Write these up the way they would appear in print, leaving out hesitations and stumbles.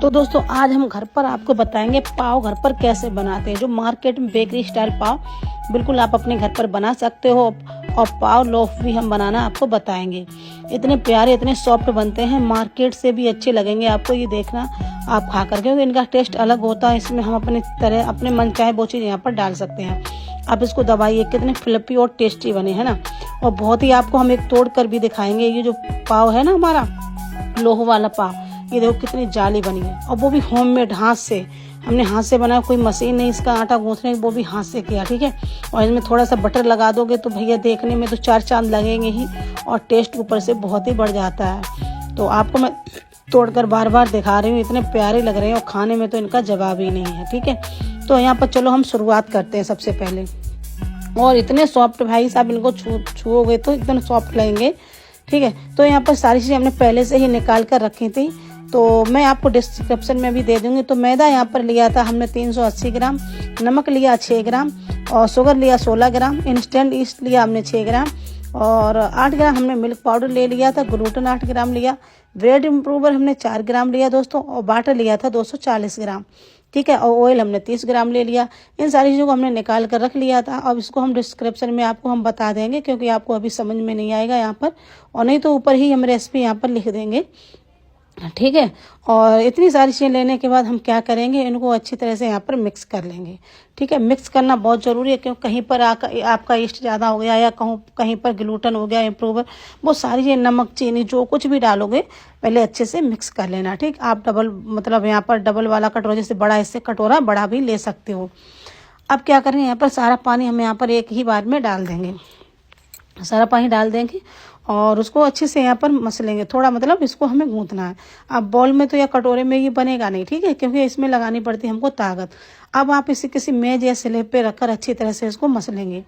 तो दोस्तों आज हम घर पर आपको बताएंगे पाव घर पर कैसे बनाते हैं। जो मार्केट में बेकरी स्टाइल पाव बिल्कुल आप अपने घर पर बना सकते हो, और पाव लोफ भी हम बनाना आपको बताएंगे। इतने प्यारे इतने सॉफ्ट बनते हैं, मार्केट से भी अच्छे लगेंगे आपको। ये देखना आप खा कर, क्योंकि इनका टेस्ट अलग होता है। इसमें हम अपने तरह अपने मन चाहे वो चीज़ यहाँ पर डाल सकते हैं। आप इसको दबाइए, कितने फ्लफी और टेस्टी बने हैं ना। और बहुत ही आपको हम एक तोड़ कर भी दिखाएंगे। ये जो पाव है ना हमारा लोह वाला पाव, ये देखो कितनी जाली बनी है, और वो भी होममेड हाथ से हमने हाथ से बनाया। कोई मशीन नहीं इसका आटा गूंथने, वो भी हाथ से किया, ठीक है। और इसमें थोड़ा सा बटर लगा दोगे तो भैया देखने में तो 4 चांद लगेंगे ही, और टेस्ट ऊपर से बहुत ही बढ़ जाता है। तो आपको मैं तोड़कर बार बार दिखा रही हूँ, इतने प्यारे लग रहे हैं और खाने में तो इनका जवाब ही नहीं है, ठीक है। तो यहाँ पर चलो हम शुरुआत करते हैं सबसे पहले। और इतने सॉफ्ट भाई साहब, इनको छुओगे तो एकदम सॉफ्ट लगेंगे, ठीक है। तो यहाँ पर सारी चीज़ें हमने पहले से ही निकाल कर रखी थी, तो मैं आपको डिस्क्रिप्शन में भी दे दूंगी। तो मैदा यहाँ पर लिया था हमने 380 ग्राम, नमक लिया 6 ग्राम, और शुगर लिया 16 ग्राम, इंस्टेंट ईस्ट लिया हमने 6 ग्राम, और 8 ग्राम हमने मिल्क पाउडर ले लिया था, ग्लूटेन 8 ग्राम लिया, ब्रेड इम्प्रूवर हमने 4 ग्राम लिया दोस्तों, और बाटर लिया था 240 ग्राम, ठीक है। और ऑयल हमने 30 ग्राम ले लिया। इन सारी चीज़ों को हमने निकाल कर रख लिया था। अब इसको हम डिस्क्रिप्शन में आपको हम बता देंगे, क्योंकि आपको अभी समझ में नहीं आएगा यहाँ पर, और नहीं तो ऊपर ही हम रेसिपी यहाँ पर लिख देंगे, ठीक है। और इतनी सारी चीज़ें लेने के बाद हम क्या करेंगे, इनको अच्छी तरह से यहाँ पर मिक्स कर लेंगे, ठीक है। मिक्स करना बहुत ज़रूरी है, क्योंकि कहीं पर आपका ईस्ट ज़्यादा हो गया या कहीं पर ग्लूटेन हो गया, इम्प्रूवर, वो सारी चीज़ें, नमक चीनी जो कुछ भी डालोगे पहले अच्छे से मिक्स कर लेना, ठीक। आप मतलब यहाँ पर डबल वाला कटोरा, जैसे बड़ा इससे कटोरा बड़ा भी ले सकते हो। अब क्या करेंगे, यहाँ पर सारा पानी हम यहाँ पर एक ही बार में डाल देंगे, सारा पानी डाल देंगे और उसको अच्छे से यहाँ पर मसलेंगे। थोड़ा मतलब इसको हमें गूंथना है। अब बॉल में तो या कटोरे में ये बनेगा नहीं, ठीक है, क्योंकि इसमें लगानी पड़ती है हमको ताकत। अब आप इसे किसी मेज या स्लेब पे रखकर अच्छी तरह से इसको मसलेंगे,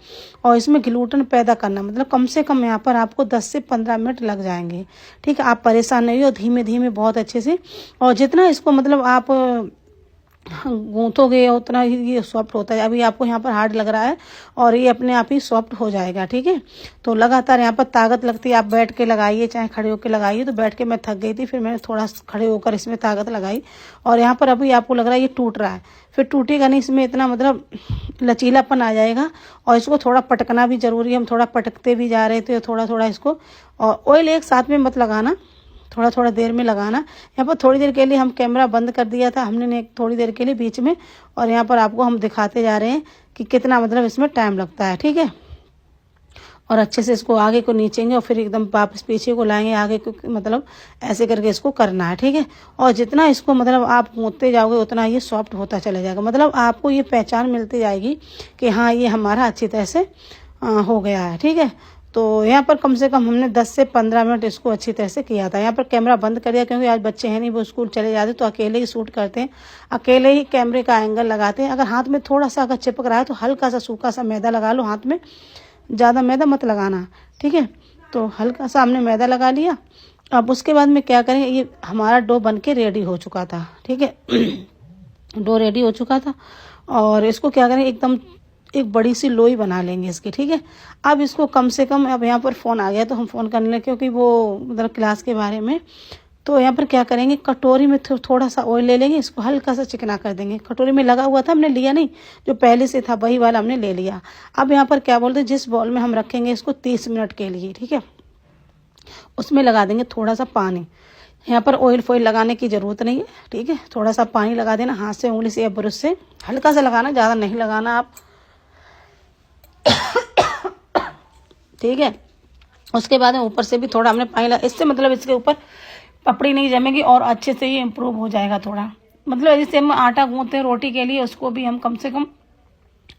और इसमें ग्लूटेन पैदा करना, मतलब कम से कम यहाँ पर आपको 10 से 15 मिनट लग जाएंगे, ठीक है। आप परेशान नहीं हो, धीमे धीमे बहुत अच्छे से, और जितना इसको मतलब आप गूंथोगे उतना ही ये सॉफ्ट होता है। अभी आपको यहाँ पर हार्ड लग रहा है, और ये अपने आप ही सॉफ्ट हो जाएगा, ठीक है। तो लगातार यहाँ पर ताकत लगती है। आप बैठ के लगाइए चाहे खड़े होकर लगाइए। तो बैठ के मैं थक गई थी, फिर मैंने थोड़ा खड़े होकर इसमें ताकत लगाई, और यहाँ पर अभी आपको लग रहा है ये टूट रहा है, फिर टूटेगा नहीं, इसमें इतना मतलब लचीलापन आ जाएगा। और इसको थोड़ा पटकना भी जरूरी है, हम थोड़ा पटकते भी जा रहे थे थोड़ा थोड़ा इसको। और ऑयल एक साथ में मत लगाना, थोड़ा थोड़ा देर में लगाना। यहाँ पर थोड़ी देर के लिए हम कैमरा बंद कर दिया था हमने थोड़ी देर के लिए बीच में, और यहाँ पर आपको हम दिखाते जा रहे हैं कि कितना मतलब इसमें टाइम लगता है, ठीक है। और अच्छे से इसको आगे को नीचेंगे और फिर एकदम वापस पीछे को लाएंगे, आगे को मतलब ऐसे करके इसको करना है, ठीक है। और जितना इसको मतलब आप गूंथते जाओगे उतना ये सॉफ्ट होता चला जाएगा, मतलब आपको ये पहचान मिलती जाएगी कि हाँ ये हमारा अच्छी तरह से हो गया है, ठीक है। तो यहाँ पर कम से कम हमने 10 से 15 मिनट इसको अच्छी तरह से किया था। यहाँ पर कैमरा बंद कर दिया, क्योंकि आज बच्चे हैं नहीं, वो स्कूल चले जाते तो अकेले ही शूट करते हैं, अकेले ही कैमरे का एंगल लगाते हैं। अगर हाथ में थोड़ा सा अगर चिपक रहा है तो हल्का सा सूखा सा मैदा लगा लो हाथ में, ज़्यादा मैदा मत लगाना, ठीक है। तो हल्का सा हमने मैदा लगा लिया। अब उसके बाद में क्या करेंगे, ये हमारा डो बन के रेडी हो चुका था, ठीक है। डो रेडी हो चुका था, और इसको क्या करें, एकदम एक बड़ी सी लोई बना लेंगे इसकी, ठीक है। अब इसको कम से कम, अब यहाँ पर फ़ोन आ गया तो हम फ़ोन करने लगे, क्योंकि वो मतलब क्लास के बारे में। तो यहाँ पर क्या करेंगे, कटोरी में थोड़ा सा ऑयल ले लेंगे, इसको हल्का सा चिकना कर देंगे। कटोरी में लगा हुआ था, हमने लिया नहीं, जो पहले से था वही वाला हमने ले लिया। अब यहाँ पर क्या बोलते हैं, जिस बॉल में हम रखेंगे इसको 30 मिनट के लिए, ठीक है, उसमें लगा देंगे थोड़ा सा पानी। यहाँ पर ऑयल फोइल लगाने की ज़रूरत नहीं है, ठीक है। थोड़ा सा पानी लगा देना, हाथ से उंगली से या ब्रश से हल्का सा लगाना, ज़्यादा नहीं लगाना आप, ठीक है। उसके बाद में ऊपर से भी थोड़ा हमने पानी लगा, इससे मतलब इसके ऊपर पपड़ी नहीं जमेगी और अच्छे से ये इम्प्रूव हो जाएगा थोड़ा। मतलब जैसे हम आटा गूंथते हैं रोटी के लिए, उसको भी हम कम से कम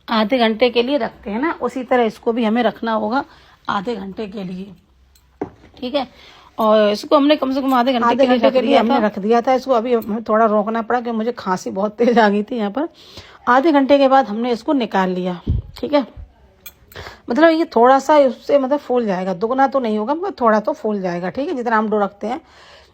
आधे घंटे के लिए रखते हैं ना, उसी तरह इसको भी हमें रखना होगा आधे घंटे के लिए, ठीक है। और इसको हमने कम से कम आधे घंटे के लिए हमने रख दिया था। इसको अभी हमें थोड़ा रोकना पड़ा, क्योंकि मुझे खांसी बहुत तेज आ गई थी यहाँ पर। आधे घंटे के बाद हमने इसको निकाल लिया, ठीक है। मतलब ये थोड़ा सा उससे मतलब फूल जाएगा, दुगना तो नहीं होगा मगर थोड़ा तो फूल जाएगा, ठीक है। जितना हम डो रखते हैं,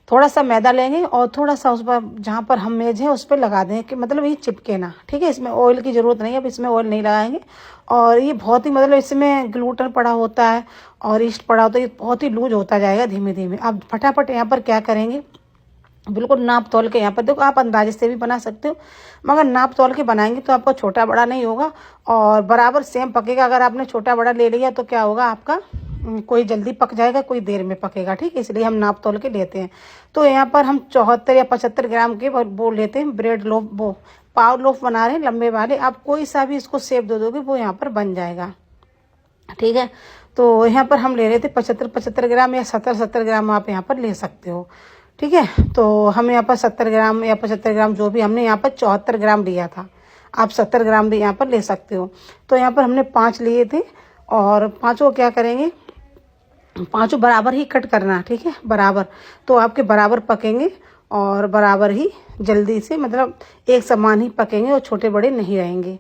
थोड़ा सा मैदा लेंगे और थोड़ा सा उस पर जहाँ पर हम मेज है उस पर लगा दें, कि मतलब ये चिपके ना, ठीक है। इसमें ऑयल की ज़रूरत नहीं है, अब इसमें ऑयल नहीं लगाएंगे। और ये बहुत ही मतलब इसमें ग्लूटेन पड़ा होता है और ईस्ट पड़ा होता है, ये बहुत ही लूज होता जाएगा धीमे धीमे। अब फटाफट यहाँ पर क्या करेंगे, बिल्कुल नाप तोल के यहाँ पर देखो, आप अंदाजे से भी बना सकते हो, मगर नाप तोल के बनाएंगे तो आपका छोटा बड़ा नहीं होगा और बराबर सेम पकेगा। अगर आपने छोटा बड़ा ले लिया तो क्या होगा आपका, कोई जल्दी पक जाएगा, कोई देर में पकेगा, ठीक है, इसलिए हम नाप तोल के लेते हैं। तो यहाँ पर हम 74 या 75 ग्राम के वो लेते हैं ब्रेड लोफ, वो पाव लोफ बना रहे हैं लंबे वाले। आप कोई सा भी इसको शेप दे दोगे वो यहाँ पर बन जाएगा, ठीक है। तो यहाँ पर हम ले रहे थे 75 ग्राम या 70 ग्राम आप यहाँ पर ले सकते हो, ठीक है। तो हम यहाँ पर 70 ग्राम या 75 ग्राम जो भी, हमने यहाँ पर 74 ग्राम लिया था, आप 70 ग्राम भी यहाँ पर ले सकते हो। तो यहाँ पर हमने 5 लिए थे और पाँचों क्या करेंगे, पाँचों बराबर ही कट करना, ठीक है, बराबर, तो आपके बराबर पकेंगे और बराबर ही जल्दी से, मतलब एक समान ही पकेंगे और छोटे बड़े नहीं रहेंगे।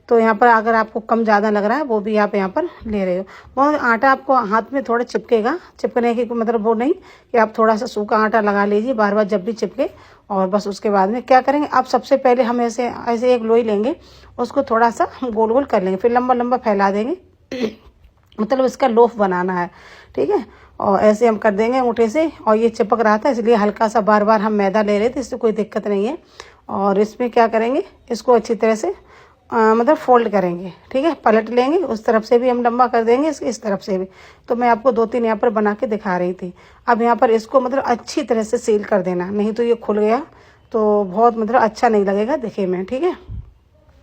तो यहाँ पर अगर आपको कम ज़्यादा लग रहा है वो भी आप यहाँ पर ले रहे हो। वो आटा आपको हाथ में थोड़ा चिपकेगा, चिपकने की मतलब वो नहीं कि आप थोड़ा सा सूखा आटा लगा लीजिए बार बार जब भी चिपके। और बस उसके बाद में क्या करेंगे, आप सबसे पहले हम ऐसे ऐसे एक लोई लेंगे, उसको थोड़ा सा हम गोल गोल कर लेंगे, फिर लंबा लंबा फैला देंगे मतलब इसका लोफ बनाना है, ठीक है। और ऐसे हम कर देंगे अंगूठे से, और ये चिपक रहा था इसलिए हल्का सा बार बार हम मैदा ले रहे थे, इससे कोई दिक्कत नहीं है। और इसमें क्या करेंगे, इसको अच्छी तरह से मतलब फोल्ड करेंगे, ठीक है, पलट लेंगे, उस तरफ से भी हम लंबा कर देंगे, इस तरफ से भी। तो मैं आपको 2-3 यहाँ पर बना के दिखा रही थी। अब यहाँ पर इसको मतलब अच्छी तरह से सील कर देना, नहीं तो ये खुल गया तो बहुत मतलब अच्छा नहीं लगेगा दिखे में, ठीक है।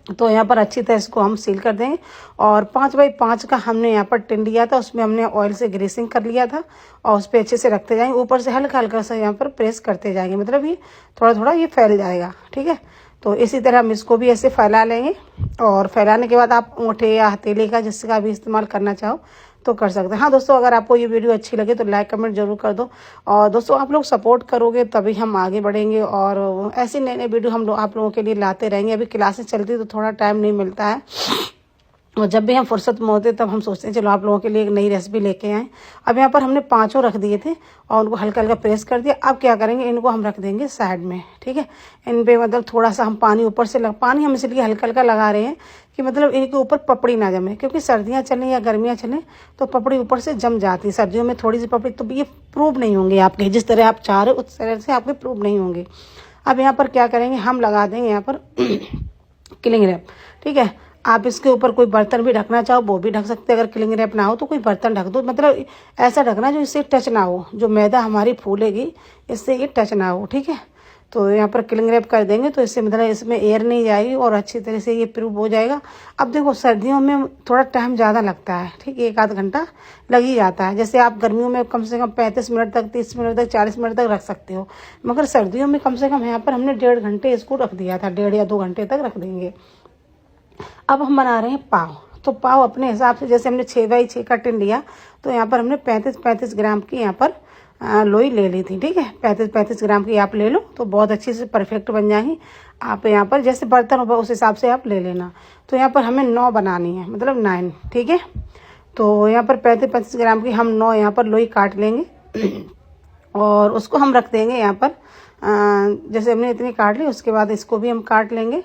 तो यहाँ पर अच्छी तरह इसको हम सील कर देंगे। और 5x5 का हमने यहाँ पर टिन लिया था, उसमें हमने ऑयल से ग्रीसिंग कर लिया था और उस पर अच्छे से रखते जाएंगे, ऊपर से हल्का हल्का सा यहाँ पर प्रेस करते जाएंगे, मतलब ये थोड़ा थोड़ा ये फैल जाएगा, ठीक है। तो इसी तरह हम इसको भी ऐसे फैला लेंगे और फैलाने के बाद आप अंगूठे या हथेली का जिसका भी इस्तेमाल करना चाहो तो कर सकते हैं। हाँ दोस्तों, अगर आपको ये वीडियो अच्छी लगे तो लाइक कमेंट जरूर कर दो। और दोस्तों आप लोग सपोर्ट करोगे तभी हम आगे बढ़ेंगे और ऐसी नए नए वीडियो हम लोग आप लोगों के लिए लाते रहेंगे। अभी क्लासेस चलती तो थोड़ा टाइम नहीं मिलता है, और जब भी हम फुर्सत में होते तब हम सोचते हैं चलो आप लोगों के लिए एक नई रेसिपी लेके आएँ। अब यहाँ पर हमने 5 रख दिए थे और उनको हल्का हल्का प्रेस कर दिया। अब क्या करेंगे, इनको हम रख देंगे साइड में, ठीक है। इन पे मतलब थोड़ा सा हम पानी ऊपर से पानी हम इसलिए हल्का हल्का लगा रहे हैं कि मतलब इनके ऊपर पपड़ी ना जमे, क्योंकि सर्दियाँ चलें या गर्मियाँ चलें तो पपड़ी ऊपर से जम जाती है। सर्दियों में थोड़ी सी पपड़ी, तो ये प्रूव नहीं होंगे आपके, जिस तरह आप चाह रहे हो उस तरह से आपके प्रूव नहीं होंगे। अब यहाँ पर क्या करेंगे, हम लगा देंगे यहाँ पर क्लिंग रैप, ठीक है। आप इसके ऊपर कोई बर्तन भी ढकना चाहो वो भी ढक सकते हैं। अगर क्लिंग रैप ना हो तो कोई बर्तन ढक दो, मतलब ऐसा ढकना जो इससे टच ना हो, जो मैदा हमारी फूलेगी इससे ये टच ना हो, ठीक है। तो यहाँ पर क्लिंग रैप कर देंगे तो इससे मतलब इसमें एयर नहीं जाएगी और अच्छी तरह से ये प्रूफ हो जाएगा। अब देखो सर्दियों में थोड़ा टाइम ज़्यादा लगता है, ठीक है, 1-आध घंटा लग ही जाता है। जैसे आप गर्मियों में कम से कम 35 मिनट तक, 30 मिनट तक, 40 मिनट तक रख सकते हो, मगर सर्दियों में कम से कम यहाँ पर हमने 1.5 घंटे इसको रख दिया था, 1.5 या 2 घंटे तक रख देंगे। अब हम बना रहे हैं पाव। तो पाव अपने हिसाब से, जैसे हमने 6x6 का टिन लिया तो यहाँ पर हमने 35 ग्राम की यहाँ पर लोई ले ली थी, ठीक है। 35 ग्राम की आप ले लो तो बहुत अच्छी से परफेक्ट बन जाएगी। आप यहाँ पर जैसे बर्तन होगा उस हिसाब से आप ले लेना। तो यहाँ पर हमें 9 बनानी है, मतलब 9, ठीक है। तो यहाँ पर 35 ग्राम की हम 9 यहाँ पर लोई काट लेंगे और उसको हम रख देंगे यहाँ पर। जैसे हमने इतनी काट ली उसके बाद इसको भी हम काट लेंगे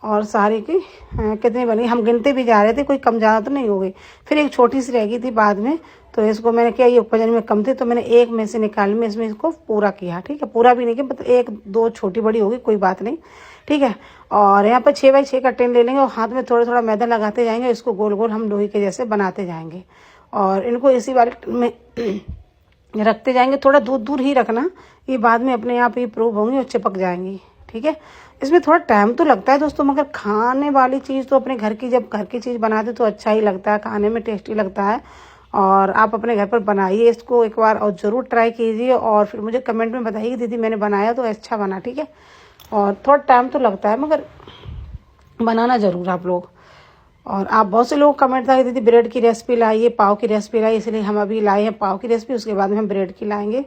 और सारी की कितनी बनी हम गिनते भी जा रहे थे, कोई कम ज़्यादा तो नहीं हो गई। फिर एक छोटी सी रह गई थी बाद में, तो इसको मैंने क्या, ये वजन में कम थी तो मैंने एक में से निकाल में इसमें इसको पूरा किया, ठीक है। पूरा भी नहीं किया, मतलब 1-2 छोटी बड़ी होगी, कोई बात नहीं, ठीक है। और यहाँ पर 6x6 का टिन ले लेंगे और हाथ में थोड़ा थोड़ा मैदा लगाते जाएंगे, इसको गोल गोल हम लोही के जैसे बनाते जाएंगे और इनको इसी वाले टिन में रखते जाएंगे। थोड़ा दूर दूर ही रखना, ये बाद में अपने आप ही प्रूव होंगी और चिपक जाएंगी, ठीक है। इसमें थोड़ा टाइम तो लगता है दोस्तों, मगर खाने वाली चीज़ तो अपने घर की, जब घर की चीज़ बनाते तो अच्छा ही लगता है, खाने में टेस्टी लगता है। और आप अपने घर पर बनाइए इसको एक बार और ज़रूर ट्राई कीजिए और फिर मुझे कमेंट में बताइए दीदी मैंने बनाया तो अच्छा बना, ठीक है। और थोड़ा टाइम तो लगता है मगर बनाना ज़रूर आप लोग। और आप बहुत से लोग कमेंट था कि दीदी ब्रेड की रेसिपी लाइए, पाव की रेसिपी लाइए, इसलिए हम अभी लाए हैं पाव की रेसिपी, उसके बाद में हम ब्रेड की लाएंगे,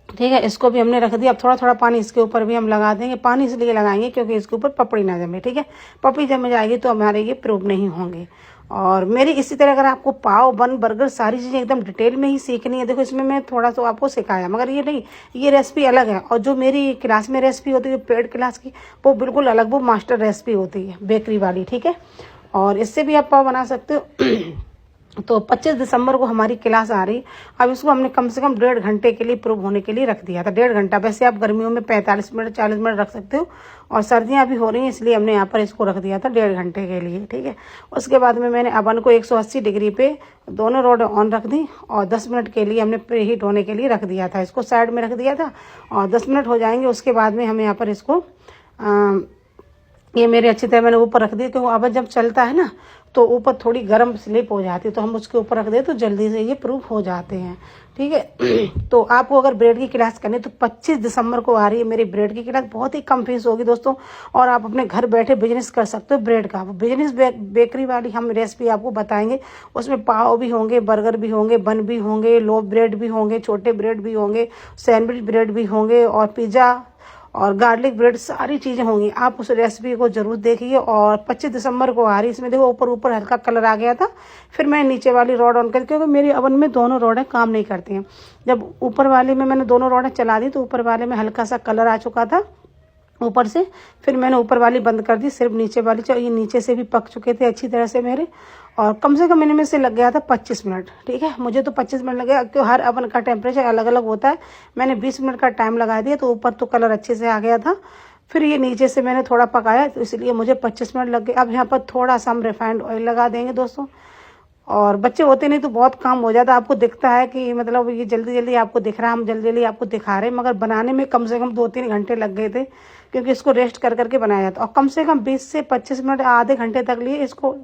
ठीक है। इसको भी हमने रख दिया। अब थोड़ा थोड़ा पानी इसके ऊपर भी हम लगा देंगे। पानी इसलिए लगाएंगे क्योंकि इसके ऊपर पपड़ी ना जमे, ठीक है। पपड़ी जम जाएगी तो हमारे ये प्रूव नहीं होंगे। और मेरी इसी तरह अगर आपको पाव, बन, बर्गर सारी चीज़ें एकदम डिटेल में ही सीखनी है, देखो इसमें मैं थोड़ा सा आपको सिखाया, मगर ये नहीं, ये रेसिपी अलग है। और जो मेरी क्लास में रेसिपी होती है पेड क्लास की, वो बिल्कुल अलग, वो मास्टर रेसिपी होती है बेकरी वाली, ठीक है। और इससे भी आप पाव बना सकते हो तो 25 दिसंबर को हमारी क्लास आ रही। अब इसको हमने कम से कम 1.5 घंटे के लिए प्रूव होने के लिए रख दिया था। 1.5 घंटा, वैसे आप गर्मियों में 45 मिनट 40 मिनट रख सकते हो, और सर्दियां भी हो रही हैं इसलिए हमने यहाँ पर इसको रख दिया था 1.5 घंटे के लिए, ठीक है। उसके बाद में मैंने अवन को 180 डिग्री पे दोनों रॉड ऑन रख दी और 10 मिनट के लिए हमने प्री हीट होने के लिए रख दिया था। इसको साइड में रख दिया था और 10 मिनट हो जाएंगे। उसके बाद में हम यहाँ पर इसको ये मेरे अच्छी तरह मैंने ऊपर रख दिया, क्योंकि अवन जब चलता है ना तो ऊपर थोड़ी गर्म स्लिप हो जाती है, तो हम उसके ऊपर रख दे तो जल्दी से ये प्रूफ हो जाते हैं, ठीक है। तो आपको अगर ब्रेड की क्लास करनी तो 25 दिसंबर को आ रही है मेरी ब्रेड की क्लास। बहुत ही कम फीस होगी दोस्तों, और आप अपने घर बैठे बिजनेस कर सकते हो ब्रेड का। बिजनेस बेकरी वाली हम रेसिपी आपको बताएंगे। उसमें पाव भी होंगे, बर्गर भी होंगे, बन भी होंगे, लोफ ब्रेड भी होंगे, छोटे ब्रेड भी होंगे, सैंडविच ब्रेड भी होंगे, और पिज़्ज़ा और गार्लिक ब्रेड, सारी चीज़ें होंगी। आप उस रेसिपी को जरूर देखिए। और 25 दिसंबर को आ रही, इसमें देखो ऊपर हल्का कलर आ गया था। फिर मैं नीचे वाली रॉड ऑन कर, क्योंकि मेरी अवन में दोनों रॉडें काम नहीं करती हैं। जब ऊपर वाले में मैंने दोनों रॉडें चला दी तो ऊपर वाले में हल्का सा कलर आ चुका था ऊपर से। फिर मैंने ऊपर वाली बंद कर दी, सिर्फ नीचे वाली, ये नीचे से भी पक चुके थे अच्छी तरह से मेरे। और कम से कम इनमें से लग गया था 25 मिनट, ठीक है। मुझे तो 25 मिनट लगे, क्योंकि हर अवन का टेम्परेचर अलग अलग होता है। मैंने 20 मिनट का टाइम लगा दिया, तो ऊपर तो कलर अच्छे से आ गया था। फिर ये नीचे से मैंने थोड़ा पकाया, तो इसलिए मुझे 25 मिनट लग गए। अब यहाँ पर थोड़ा सा हम रिफाइंड ऑयल लगा देंगे दोस्तों। और बच्चे होते नहीं तो बहुत काम हो जाता है। आपको दिखता है कि मतलब ये जल्दी जल्दी आपको दिख रहा है, हम जल्दी जल्दी आपको दिखा रहे हैं, मगर बनाने में कम से कम 2-3 घंटे लग गए थे, क्योंकि इसको रेस्ट कर करके बनाया जाता है। और कम से कम 20 से 25 मिनट, आधे घंटे तक लिए इसको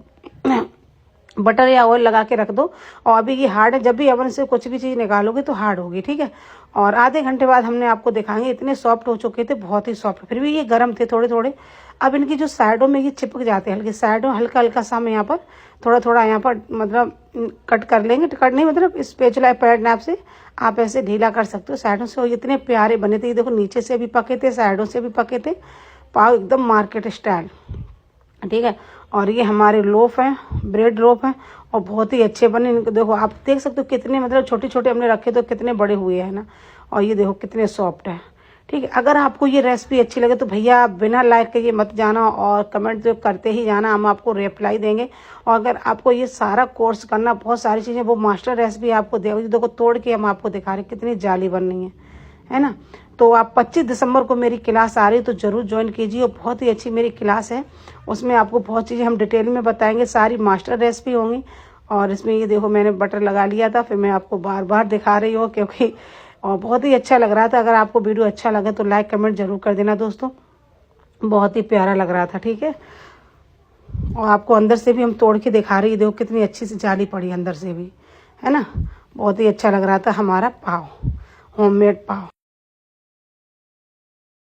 बटर या ऑयल लगा के रख दो। और अभी ये हार्ड है, जब भी अवन से कुछ भी चीज़ निकालोगे तो हार्ड होगी, ठीक है। और आधे घंटे बाद हमने आपको दिखाएंगे, इतने सॉफ्ट हो चुके थे, बहुत ही सॉफ्ट। फिर भी ये गर्म थे थोड़े थोड़े। अब इनकी जो साइडों में ये चिपक जाते हैं, हल्के साइडों हल्का हल्का सा हम यहाँ पर थोड़ा थोड़ा यहाँ पर मतलब कट कर लेंगे। कट नहीं मतलब स्पैचुला पैड नैप से आप ऐसे ढीला कर सकते हो साइडों से। और इतने प्यारे बने थे, ये देखो नीचे से भी पके थे, साइडों से भी पके थे, पाव एकदम मार्केट स्टाइल, ठीक है। और ये हमारे लोफ हैं, ब्रेड लोफ हैं, और बहुत ही अच्छे बने। इनको देखो, आप देख सकते हो कितने मतलब छोटे छोटे हमने रखे तो कितने बड़े हुए हैं ना। और ये देखो कितने सॉफ्ट है, ठीक है। अगर आपको ये रेसिपी अच्छी लगे तो भैया आप बिना लाइक के ये मत जाना, और कमेंट तो करते ही जाना, हम आपको रिप्लाई देंगे। और अगर आपको ये सारा कोर्स करना, बहुत सारी चीज़ें वो मास्टर रेसिपी आपको देगी, देखो तोड़ के हम आपको दिखा रहे कितनी जाली बन रही है ना। तो आप 25 दिसंबर को मेरी क्लास आ रही है, तो ज़रूर ज्वाइन कीजिए। और बहुत ही अच्छी मेरी क्लास है, उसमें आपको बहुत चीज़ें हम डिटेल में बताएंगे, सारी मास्टर रेसिपी होंगी। और इसमें ये देखो मैंने बटर लगा लिया था, फिर मैं आपको बार बार दिखा रही हूँ, क्योंकि और बहुत ही अच्छा लग रहा था। अगर आपको वीडियो अच्छा लगे तो लाइक कमेंट जरूर कर देना दोस्तों, बहुत ही प्यारा लग रहा था, ठीक है। और आपको अंदर से भी हम तोड़ के दिखा रही है, देखो कितनी अच्छी सी जाली पड़ी अंदर से भी, है ना। बहुत ही अच्छा लग रहा था हमारा पाव, होममेड पाव।